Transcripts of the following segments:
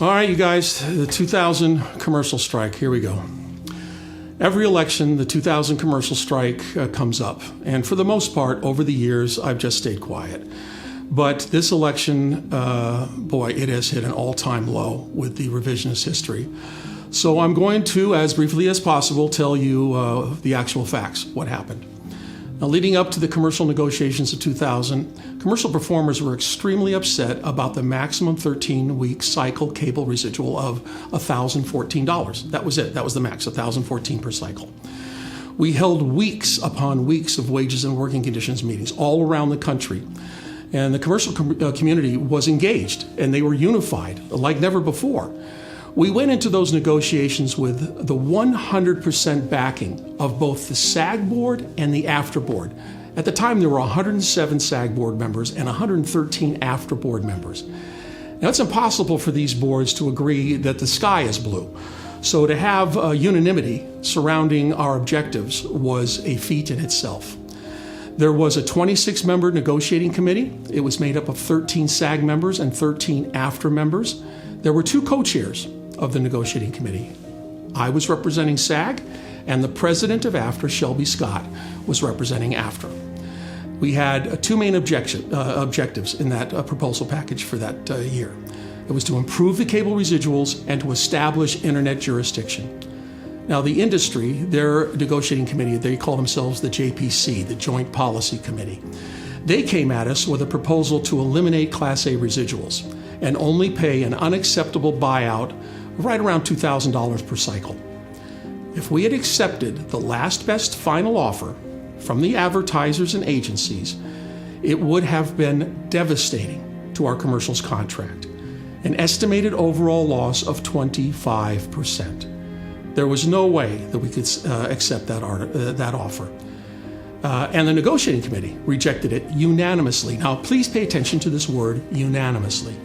All right, you guys, the 2000 commercial strike, here we go. Every election, the 2000 commercial strike comes up. And for the most part, over the years, I've just stayed quiet. But this election, boy, it has hit an all-time low with the revisionist history. So I'm going to, as briefly as possible, tell you the actual facts, what happened. Now, leading up to the commercial negotiations of 2000, commercial performers were extremely upset about the maximum 13-week cycle cable residual of $1,014. That was it. That was the max, $1,014 per cycle. We held weeks upon weeks of wages and working conditions meetings all around the country. And the commercial community was engaged, and they were unified like never before. We went into those negotiations with the 100% backing of both the SAG board and the AFTRA board. At the time, there were 107 SAG board members and 113 AFTRA board members. Now, it's impossible for these boards to agree that the sky is blue. So to have unanimity surrounding our objectives was a feat in itself. There was a 26-member negotiating committee. It was made up of 13 SAG members and 13 AFTRA members. There were two co-chairs of the negotiating committee. I was representing SAG, and the president of AFTRA, Shelby Scott, was representing AFTRA. We had two main objectives in that proposal package for that year. It was to improve the cable residuals and to establish internet jurisdiction. Now, the industry, their negotiating committee, they call themselves the JPC, the Joint Policy Committee. They came at us with a proposal to eliminate Class A residuals and only pay an unacceptable buyout right around $2,000 per cycle. If we had accepted the last best final offer from the advertisers and agencies, it would have been devastating to our commercials contract, an estimated overall loss of 25%. There was no way that we could accept that offer. And the negotiating committee rejected it unanimously. Now, please pay attention to this word, unanimously.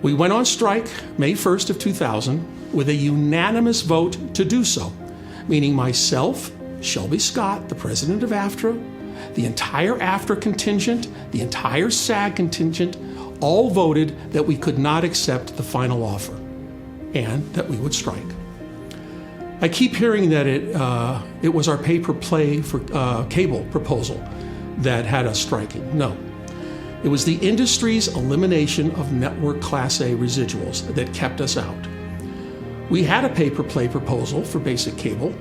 We went on strike May 1st of 2000 with a unanimous vote to do so, meaning myself, Shelby Scott, the president of AFTRA, the entire AFTRA contingent, the entire SAG contingent, all voted that we could not accept the final offer and that we would strike. I keep hearing that it was our pay-per-play for cable proposal that had us striking. No. It was the industry's elimination of network Class A residuals that kept us out. We had a pay-per-play proposal for basic cable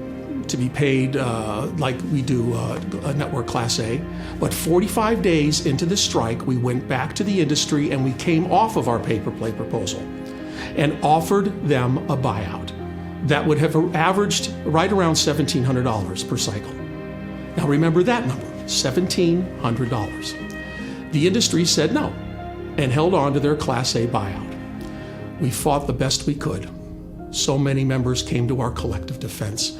to be paid like we do a network Class A, but 45 days into the strike, we went back to the industry and we came off of our pay-per-play proposal and offered them a buyout that would have averaged right around $1,700 per cycle. Now remember that number, $1,700. The industry said no and held on to their Class A buyout. We fought the best we could. So many members came to our collective defense.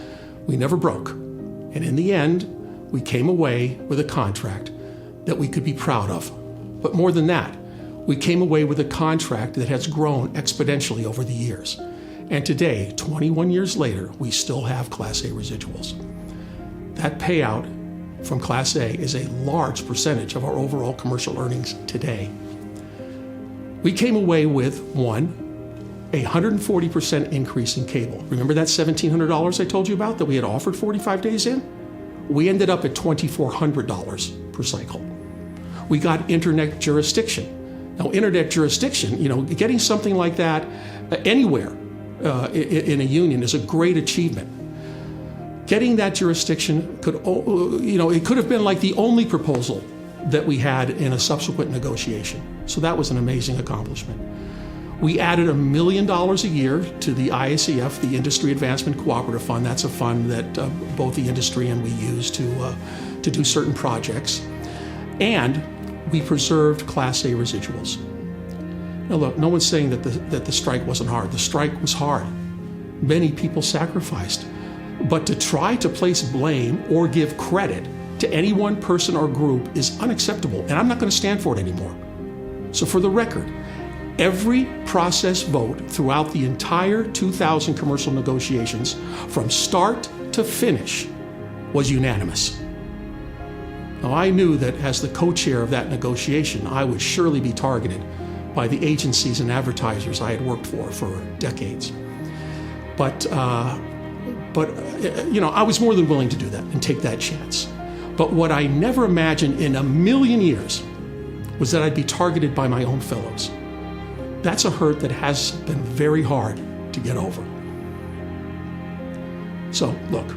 We never broke. And in the end, we came away with a contract that we could be proud of. But more than that, we came away with a contract that has grown exponentially over the years. And today, 21 years later, we still have Class A residuals. That payout from Class A is a large percentage of our overall commercial earnings today. We came away with, one, a 140% increase in cable. Remember that $1,700 I told you about that we had offered 45 days in? We ended up at $2,400 per cycle. We got internet jurisdiction. Now, internet jurisdiction, getting something like that anywhere in a union is a great achievement. Getting that jurisdiction it could have been like the only proposal that we had in a subsequent negotiation. So that was an amazing accomplishment. We added $1 million a year to the IACF, the Industry Advancement Cooperative Fund. That's a fund that both the industry and we use to do certain projects. And we preserved Class A residuals. Now look, no one's saying that the strike wasn't hard. The strike was hard. Many people sacrificed. But to try to place blame or give credit to any one person or group is unacceptable, and I'm not going to stand for it anymore. So for the record, every process vote throughout the entire 2000 commercial negotiations, from start to finish, was unanimous. Now, I knew that as the co-chair of that negotiation, I would surely be targeted by the agencies and advertisers I had worked for decades. But I was more than willing to do that and take that chance. But what I never imagined in a million years was that I'd be targeted by my own fellows. That's a hurt that has been very hard to get over. So, look,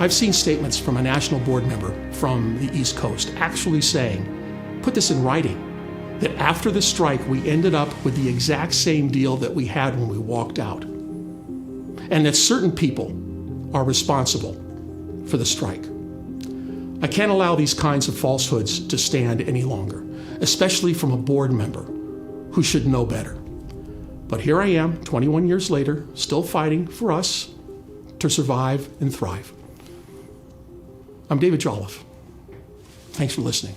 I've seen statements from a national board member from the East Coast actually saying, put this in writing, that after the strike, we ended up with the exact same deal that we had when we walked out, and that certain people are responsible for the strike. I can't allow these kinds of falsehoods to stand any longer, especially from a board member who should know better. But here I am, 21 years later, still fighting for us to survive and thrive. I'm David Jolliffe. Thanks for listening.